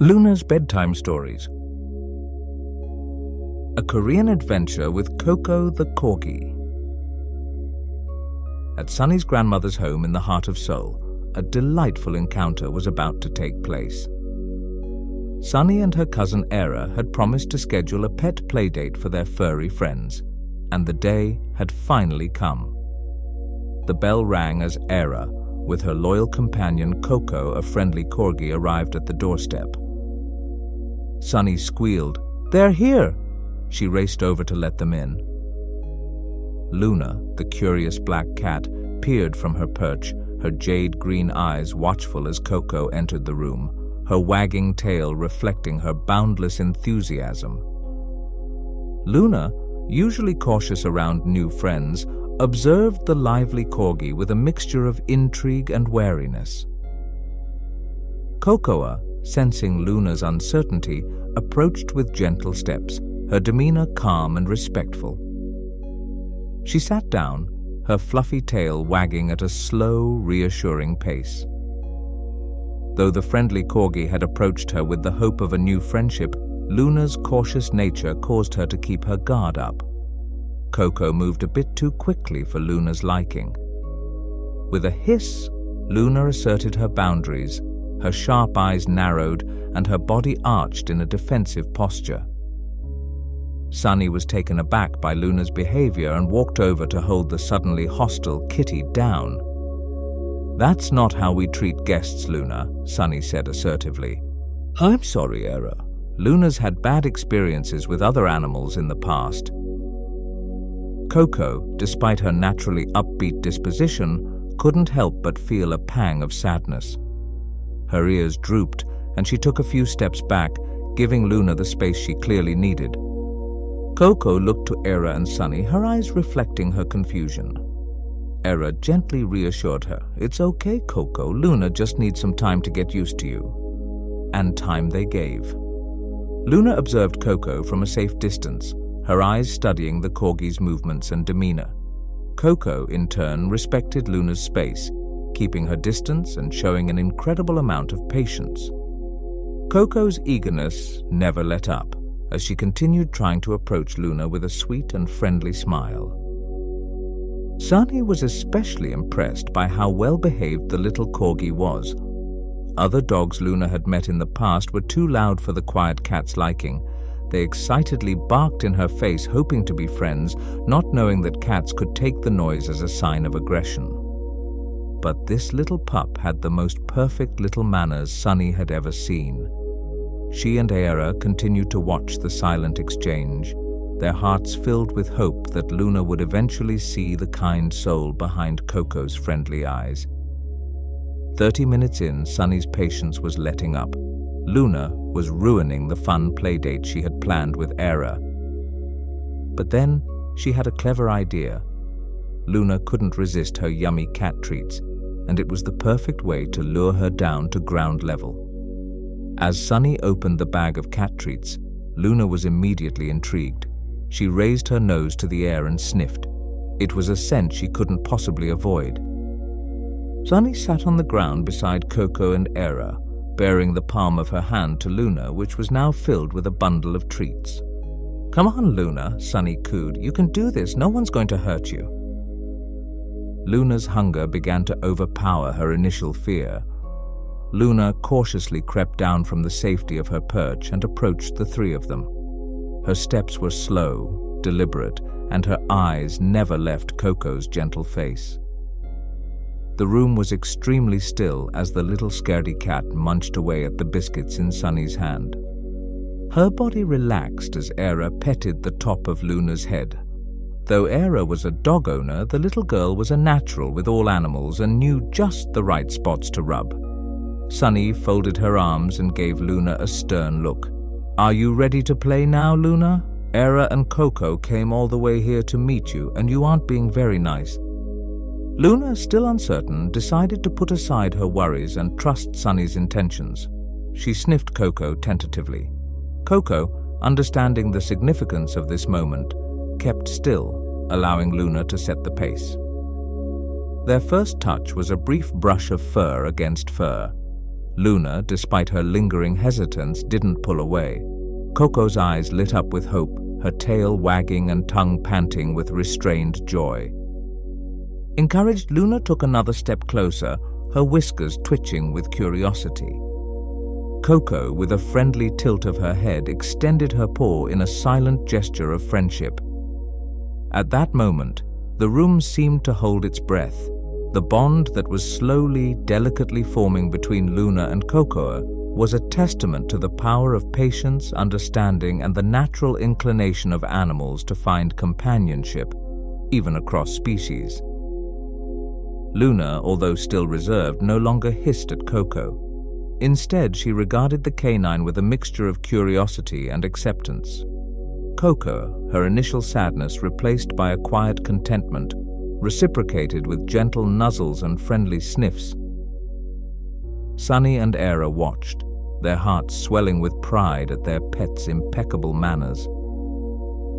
Luna's Bedtime Stories. A Korean adventure with Coco the Corgi. At Sunny's grandmother's home in the heart of Seoul, a delightful encounter was about to take place. Sunny and her cousin Era had promised to schedule a pet playdate for their furry friends, and the day had finally come. The bell rang as Era, with her loyal companion Coco, a friendly corgi, arrived at the doorstep. Sunny squealed, "They're here!" She raced over to let them in. Luna, the curious black cat, peered from her perch, her jade-green eyes watchful as Coco entered the room, her wagging tail reflecting her boundless enthusiasm. Luna, usually cautious around new friends, observed the lively corgi with a mixture of intrigue and wariness. Cocoa, sensing Luna's uncertainty, approached with gentle steps, her demeanor calm and respectful. She sat down, her fluffy tail wagging at a slow, reassuring pace. Though the friendly corgi had approached her with the hope of a new friendship, Luna's cautious nature caused her to keep her guard up. Coco moved a bit too quickly for Luna's liking. With a hiss, Luna asserted her boundaries, her sharp eyes narrowed and her body arched in a defensive posture. Sunny was taken aback by Luna's behavior and walked over to hold the suddenly hostile kitty down. "That's not how we treat guests, Luna," Sunny said assertively. "I'm sorry, Era. Luna's had bad experiences with other animals in the past." Coco, despite her naturally upbeat disposition, couldn't help but feel a pang of sadness. Her ears drooped, and she took a few steps back, giving Luna the space she clearly needed. Coco looked to Era and Sunny, her eyes reflecting her confusion. Era gently reassured her, "It's okay, Coco. Luna just needs some time to get used to you." And time they gave. Luna observed Coco from a safe distance, her eyes studying the corgi's movements and demeanor. Coco, in turn, respected Luna's space, keeping her distance and showing an incredible amount of patience. Coco's eagerness never let up, as she continued trying to approach Luna with a sweet and friendly smile. Sunny was especially impressed by how well-behaved the little corgi was. Other dogs Luna had met in the past were too loud for the quiet cat's liking. They excitedly barked in her face, hoping to be friends, not knowing that cats could take the noise as a sign of aggression. But this little pup had the most perfect little manners Sunny had ever seen. She and Era continued to watch the silent exchange, their hearts filled with hope that Luna would eventually see the kind soul behind Coco's friendly eyes. 30 minutes in, Sunny's patience was letting up. Luna was ruining the fun playdate she had planned with Era. But then she had a clever idea. Luna couldn't resist her yummy cat treats, and it was the perfect way to lure her down to ground level. As Sunny opened the bag of cat treats, Luna was immediately intrigued. She raised her nose to the air and sniffed. It was a scent she couldn't possibly avoid. Sunny sat on the ground beside Coco and Era, bearing the palm of her hand to Luna, which was now filled with a bundle of treats. "Come on, Luna," Sunny cooed. "You can do this. No one's going to hurt you." Luna's hunger began to overpower her initial fear. Luna cautiously crept down from the safety of her perch and approached the three of them. Her steps were slow, deliberate, and her eyes never left Coco's gentle face. The room was extremely still as the little scaredy cat munched away at the biscuits in Sunny's hand. Her body relaxed as Era petted the top of Luna's head. Though Era was a dog owner, the little girl was a natural with all animals and knew just the right spots to rub. Sunny folded her arms and gave Luna a stern look. "Are you ready to play now, Luna? Era and Coco came all the way here to meet you, and you aren't being very nice." Luna, still uncertain, decided to put aside her worries and trust Sunny's intentions. She sniffed Coco tentatively. Coco, understanding the significance of this moment, kept still, allowing Luna to set the pace. Their first touch was a brief brush of fur against fur. Luna, despite her lingering hesitance, didn't pull away. Coco's eyes lit up with hope, her tail wagging and tongue panting with restrained joy. Encouraged, Luna took another step closer, her whiskers twitching with curiosity. Coco, with a friendly tilt of her head, extended her paw in a silent gesture of friendship. At that moment, the room seemed to hold its breath. The bond that was slowly, delicately forming between Luna and Coco was a testament to the power of patience, understanding, and the natural inclination of animals to find companionship, even across species. Luna, although still reserved, no longer hissed at Coco. Instead, she regarded the canine with a mixture of curiosity and acceptance. Coco, her initial sadness replaced by a quiet contentment, reciprocated with gentle nuzzles and friendly sniffs. Sunny and Era watched, their hearts swelling with pride at their pet's impeccable manners.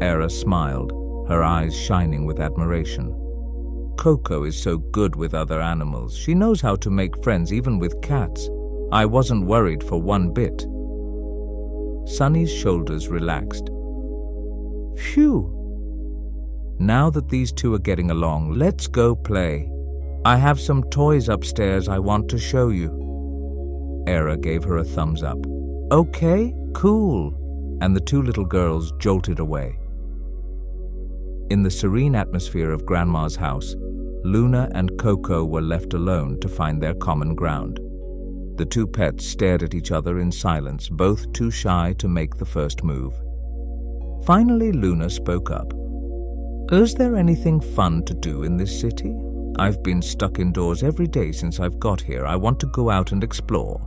Era smiled, her eyes shining with admiration. Coco is so good with other animals. She knows how to make friends even with cats. I wasn't worried for one bit. Sunny's shoulders relaxed. Phew! Now that these two are getting along, let's go play. I have some toys upstairs I want to show you. Era gave her a thumbs up. Okay, cool. And the two little girls jolted away. In the serene atmosphere of Grandma's house, Luna and Coco were left alone to find their common ground. The two pets stared at each other in silence, both too shy to make the first move. Finally, Luna spoke up. Is there anything fun to do in this city? I've been stuck indoors every day since I've got here. I want to go out and explore.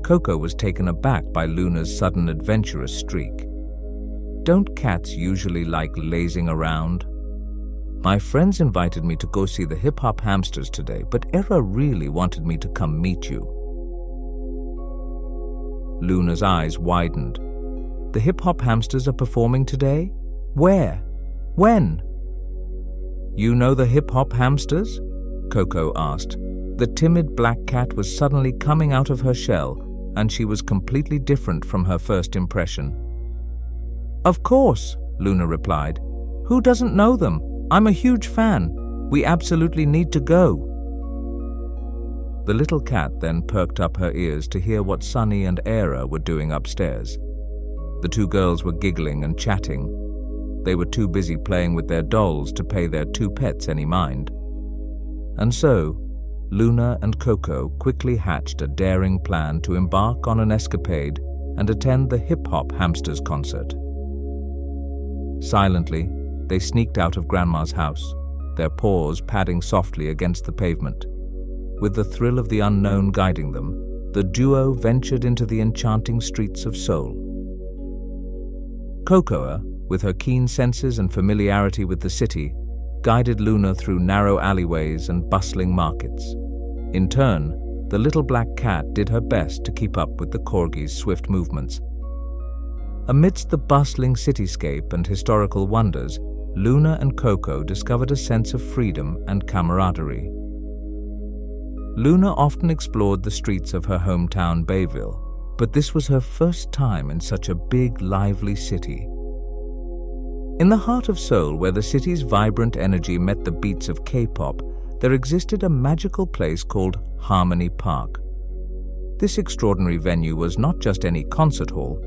Coco was taken aback by Luna's sudden adventurous streak. Don't cats usually like lazing around? My friends invited me to go see the hip-hop hamsters today, but Era really wanted me to come meet you. Luna's eyes widened. The hip-hop hamsters are performing today? Where? When? You know the hip-hop hamsters? Coco asked. The timid black cat was suddenly coming out of her shell, and she was completely different from her first impression. Of course, Luna replied. Who doesn't know them? I'm a huge fan. We absolutely need to go. The little cat then perked up her ears to hear what Sunny and Era were doing upstairs. The two girls were giggling and chatting. They were too busy playing with their dolls to pay their two pets any mind. And so, Luna and Coco quickly hatched a daring plan to embark on an escapade and attend the hip-hop hamsters concert. Silently, they sneaked out of Grandma's house, their paws padding softly against the pavement. With the thrill of the unknown guiding them, the duo ventured into the enchanting streets of Seoul. Coco, with her keen senses and familiarity with the city, guided Luna through narrow alleyways and bustling markets. In turn, the little black cat did her best to keep up with the Corgi's swift movements. Amidst the bustling cityscape and historical wonders, Luna and Coco discovered a sense of freedom and camaraderie. Luna often explored the streets of her hometown Bayville, but this was her first time in such a big, lively city. In the heart of Seoul, where the city's vibrant energy met the beats of K-pop, there existed a magical place called Harmony Park. This extraordinary venue was not just any concert hall,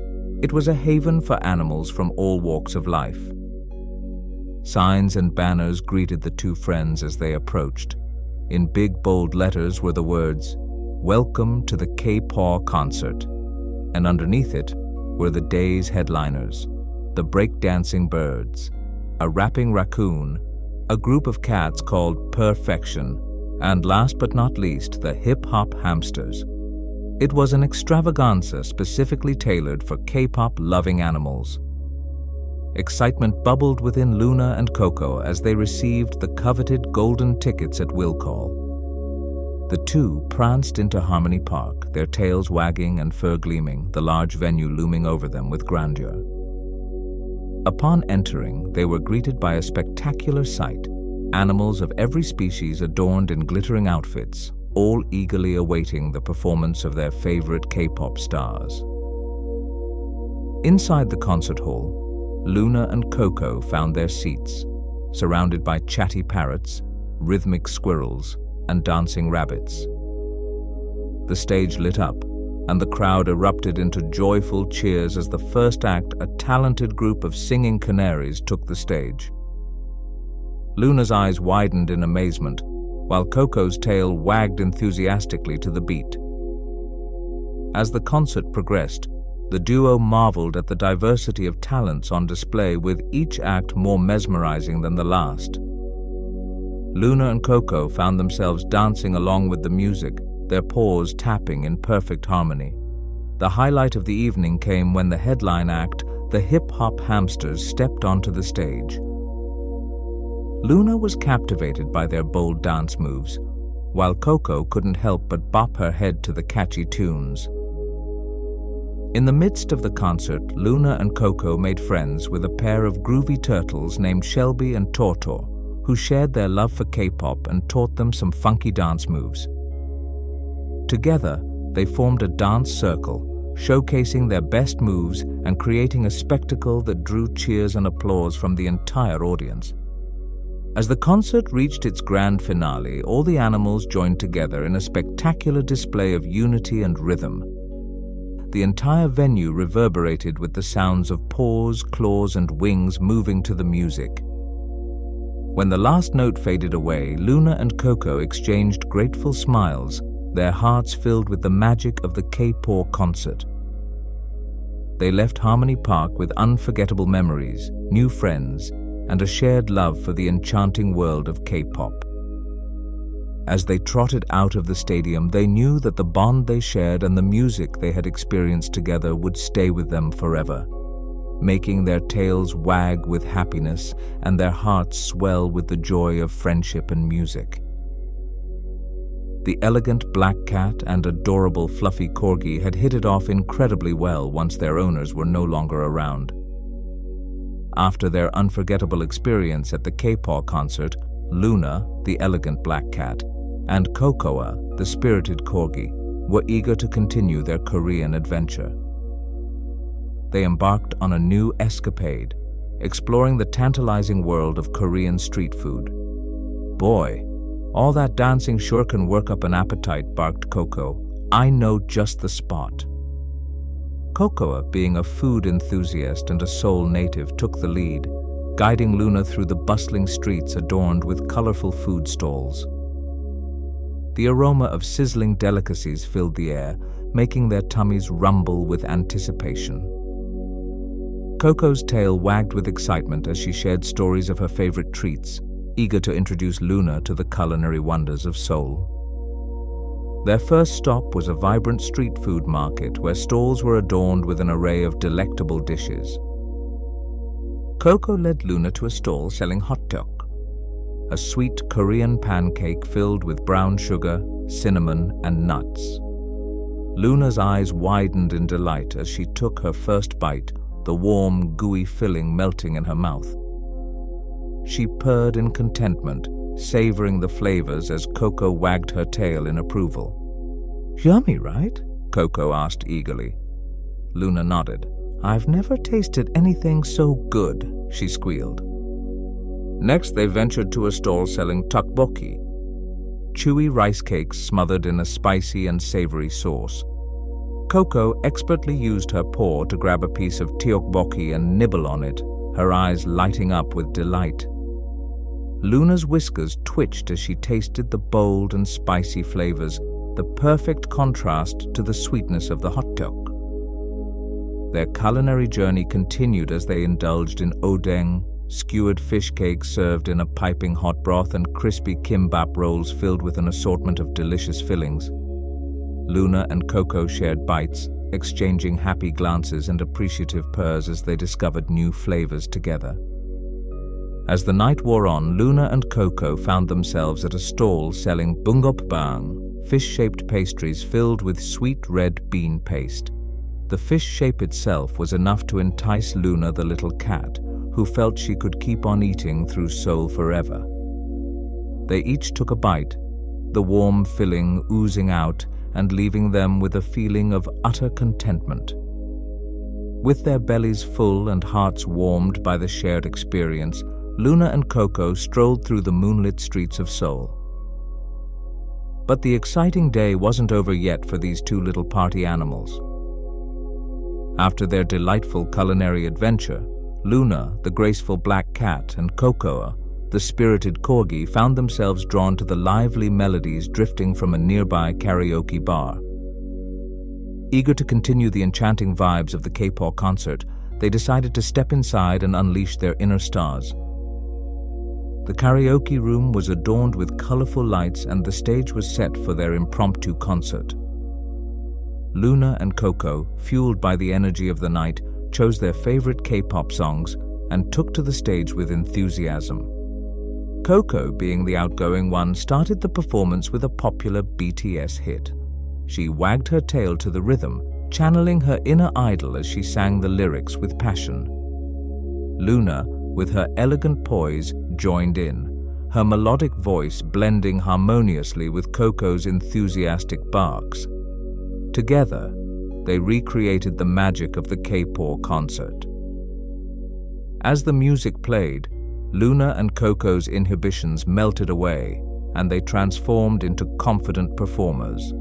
it was a haven for animals from all walks of life. Signs and banners greeted the two friends as they approached. In big, bold letters were the words, "Welcome to the K-Paw Concert," and underneath it were the day's headliners, the breakdancing birds, a rapping raccoon, a group of cats called Perfection, and last but not least, the hip-hop hamsters. It was an extravaganza specifically tailored for K-pop-loving animals. Excitement bubbled within Luna and Coco as they received the coveted golden tickets at will call. The two pranced into Harmony Park, their tails wagging and fur gleaming, the large venue looming over them with grandeur. Upon entering, they were greeted by a spectacular sight. Animals of every species adorned in glittering outfits, all eagerly awaiting the performance of their favorite K-pop stars. Inside the concert hall, Luna and Coco found their seats, surrounded by chatty parrots, rhythmic squirrels, and dancing rabbits. The stage lit up, and the crowd erupted into joyful cheers as the first act, a talented group of singing canaries, took the stage. Luna's eyes widened in amazement, while Coco's tail wagged enthusiastically to the beat. As the concert progressed, the duo marveled at the diversity of talents on display, with each act more mesmerizing than the last. Luna and Coco found themselves dancing along with the music, their paws tapping in perfect harmony. The highlight of the evening came when the headline act, the hip-hop hamsters, stepped onto the stage. Luna was captivated by their bold dance moves, while Coco couldn't help but bop her head to the catchy tunes. In the midst of the concert, Luna and Coco made friends with a pair of groovy turtles named Shelby and Tortor, who shared their love for K-pop and taught them some funky dance moves. Together, they formed a dance circle, showcasing their best moves and creating a spectacle that drew cheers and applause from the entire audience. As the concert reached its grand finale, all the animals joined together in a spectacular display of unity and rhythm. The entire venue reverberated with the sounds of paws, claws, and wings moving to the music. When the last note faded away, Luna and Coco exchanged grateful smiles, their hearts filled with the magic of the K-Paw Concert. They left Harmony Park with unforgettable memories, new friends, and a shared love for the enchanting world of K-pop. As they trotted out of the stadium, they knew that the bond they shared and the music they had experienced together would stay with them forever, making their tails wag with happiness and their hearts swell with the joy of friendship and music. The elegant black cat and adorable fluffy Corgi had hit it off incredibly well once their owners were no longer around. After their unforgettable experience at the K-Paw Concert, Luna, the elegant black cat, and Cocoa, the spirited Corgi, were eager to continue their Korean adventure. They embarked on a new escapade, exploring the tantalizing world of Korean street food. "Boy, all that dancing sure can work up an appetite," barked Coco. "I know just the spot." Cocoa, being a food enthusiast and a Seoul native, took the lead, guiding Luna through the bustling streets adorned with colorful food stalls. The aroma of sizzling delicacies filled the air, making their tummies rumble with anticipation. Coco's tail wagged with excitement as she shared stories of her favorite treats, eager to introduce Luna to the culinary wonders of Seoul. Their first stop was a vibrant street food market where stalls were adorned with an array of delectable dishes. Coco led Luna to a stall selling hotteok, a sweet Korean pancake filled with brown sugar, cinnamon, and nuts. Luna's eyes widened in delight as she took her first bite, the warm, gooey filling melting in her mouth. She purred in contentment, savoring the flavors as Coco wagged her tail in approval. "Yummy, right?" Coco asked eagerly. Luna nodded. "I've never tasted anything so good," she squealed. Next, they ventured to a stall selling tteokbokki, chewy rice cakes smothered in a spicy and savory sauce. Coco expertly used her paw to grab a piece of tteokbokki and nibble on it, her eyes lighting up with delight. Luna's whiskers twitched as she tasted the bold and spicy flavors, the perfect contrast to the sweetness of the hotteok. Their culinary journey continued as they indulged in odeng, skewered fish cakes served in a piping hot broth, and crispy kimbap rolls filled with an assortment of delicious fillings. Luna and Coco shared bites, exchanging happy glances and appreciative purrs as they discovered new flavors together. As the night wore on, Luna and Coco found themselves at a stall selling bungeopbang, fish-shaped pastries filled with sweet red bean paste. The fish shape itself was enough to entice Luna the little cat, who felt she could keep on eating through Seoul forever. They each took a bite, the warm filling oozing out and leaving them with a feeling of utter contentment. With their bellies full and hearts warmed by the shared experience, Luna and Coco strolled through the moonlit streets of Seoul. But the exciting day wasn't over yet for these two little party animals. After their delightful culinary adventure, Luna, the graceful black cat, and Coco, the spirited corgi, found themselves drawn to the lively melodies drifting from a nearby karaoke bar. Eager to continue the enchanting vibes of the K-Paw Concert, they decided to step inside and unleash their inner stars. The karaoke room was adorned with colorful lights and the stage was set for their impromptu concert. Luna and Coco, fueled by the energy of the night, chose their favorite K-pop songs and took to the stage with enthusiasm. Coco, being the outgoing one, started the performance with a popular BTS hit. She wagged her tail to the rhythm, channeling her inner idol as she sang the lyrics with passion. Luna, with her elegant poise, joined in, her melodic voice blending harmoniously with Coco's enthusiastic barks. Together, they recreated the magic of the K-Paw Concert. As the music played, Luna and Coco's inhibitions melted away, and they transformed into confident performers.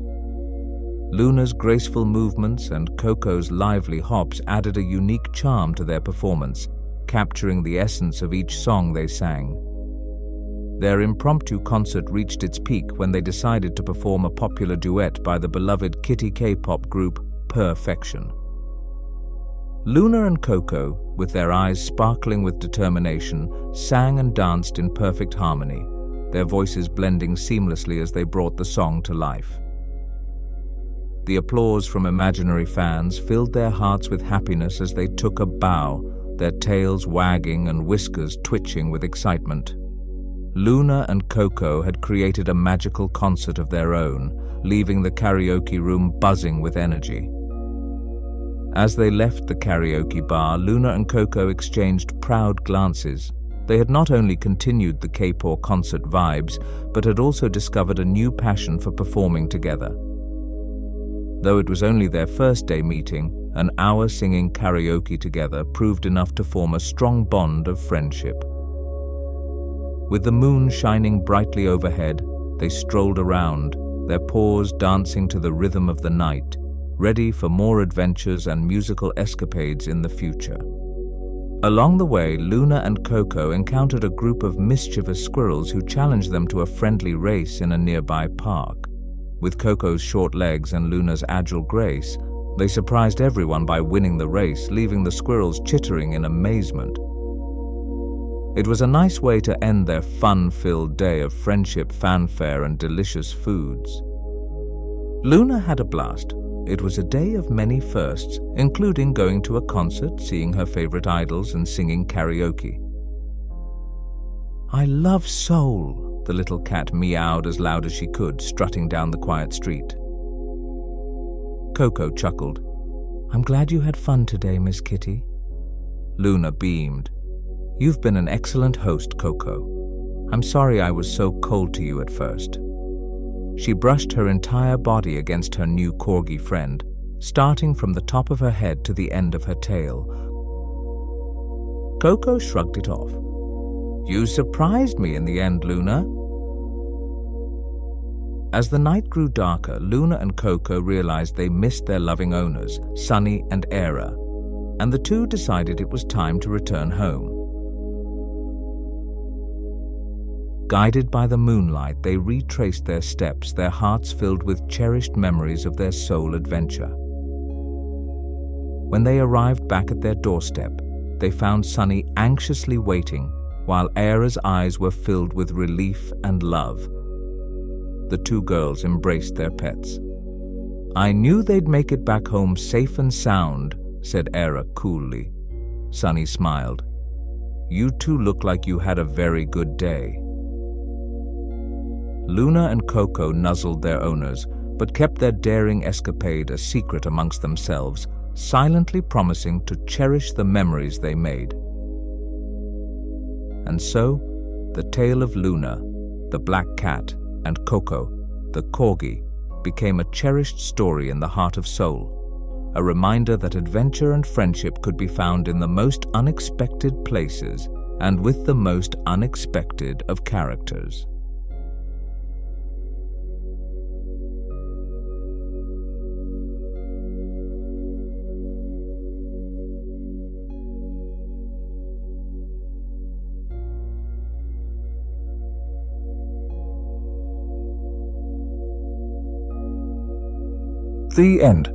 Luna's graceful movements and Coco's lively hops added a unique charm to their performance, capturing the essence of each song they sang. Their impromptu concert reached its peak when they decided to perform a popular duet by the beloved kitty K-pop group Perfection. Luna and Coco, with their eyes sparkling with determination, sang and danced in perfect harmony, their voices blending seamlessly as they brought the song to life. The applause from imaginary fans filled their hearts with happiness as they took a bow, their tails wagging and whiskers twitching with excitement. Luna and Coco had created a magical concert of their own, leaving the karaoke room buzzing with energy. As they left the karaoke bar, Luna and Coco exchanged proud glances. They had not only continued the K-Paw Concert vibes, but had also discovered a new passion for performing together. Though it was only their first day meeting, an hour singing karaoke together proved enough to form a strong bond of friendship. With the moon shining brightly overhead, they strolled around, their paws dancing to the rhythm of the night, ready for more adventures and musical escapades in the future. Along the way, Luna and Coco encountered a group of mischievous squirrels who challenged them to a friendly race in a nearby park. With Coco's short legs and Luna's agile grace, they surprised everyone by winning the race, leaving the squirrels chittering in amazement. It was a nice way to end their fun-filled day of friendship, fanfare, and delicious foods. Luna had a blast. It was a day of many firsts, including going to a concert, seeing her favorite idols, and singing karaoke. "I love Seoul," the little cat meowed as loud as she could, strutting down the quiet street. Coco chuckled. "I'm glad you had fun today, Miss Kitty." Luna beamed. "You've been an excellent host, Coco. I'm sorry I was so cold to you at first." She brushed her entire body against her new corgi friend, starting from the top of her head to the end of her tail. Coco shrugged it off. "You surprised me in the end, Luna." As the night grew darker, Luna and Coco realized they missed their loving owners, Sunny and Era, and the two decided it was time to return home. Guided by the moonlight, they retraced their steps, their hearts filled with cherished memories of their Seoul adventure. When they arrived back at their doorstep, they found Sunny anxiously waiting, while Era's eyes were filled with relief and love. The two girls embraced their pets. "I knew they'd make it back home safe and sound," said Era coolly. Sunny smiled. "You two look like you had a very good day." Luna and Coco nuzzled their owners, but kept their daring escapade a secret amongst themselves, silently promising to cherish the memories they made. And so, the tale of Luna, the black cat, and Coco the Corgi, became a cherished story in the heart of Seoul, a reminder that adventure and friendship could be found in the most unexpected places and with the most unexpected of characters. The end.